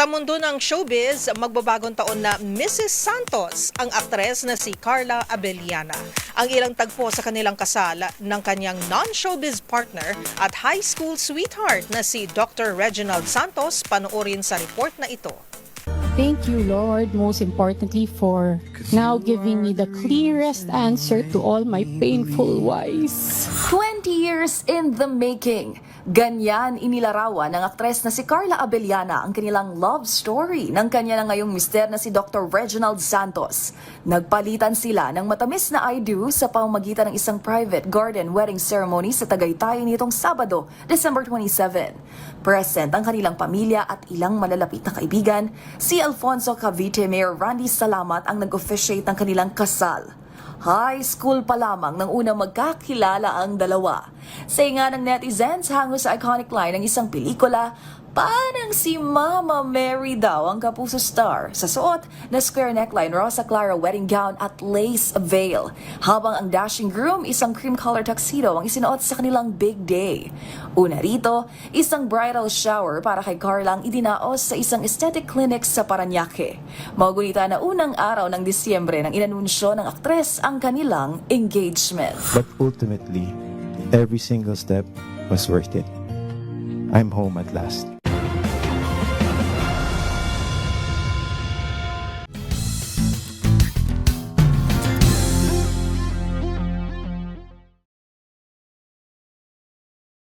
Sa mundo ng showbiz, magbabagong taon na Mrs. Santos ang aktres na si Carla Abellana. Ang ilang tagpo sa kanilang kasal ng kanyang non-showbiz partner at high school sweetheart na si Dr. Reginald Santos, panoorin sa report na ito. Thank you, Lord, most importantly for now giving me the clearest answer to all my painful whys. 20 years in the making. Ganyan inilarawan ng aktres na si Carla Abellana ang kanilang love story ng kanya na ngayong mister na si Dr. Reginald Santos. Nagpalitan sila ng matamis na I do sa pamamagitan ng isang private garden wedding ceremony sa Tagaytay nitong Sabado, December 27. Present ang kanilang pamilya at ilang malalapit na kaibigan. Si Alfonso Cavite Mayor Randy Salamat ang nag-officiate ng kanilang kasal. High school pa lamang nang unang magkakilala ang dalawa. Sa nga ng netizens, hango sa iconic line ng isang pelikula, parang si Mama Mary daw ang kapuso star sa suot na square neckline, Rosa Clara wedding gown at lace veil. Habang ang dashing groom, isang cream color tuxedo ang isinuot sa kanilang big day. Una rito, isang bridal shower para kay Carla ang idinaos sa isang aesthetic clinic sa Parañaque. Maugunita na unang araw ng Disyembre nang inanunsyo ng aktres ang kanilang engagement. But ultimately, every single step was worth it. I'm home at last.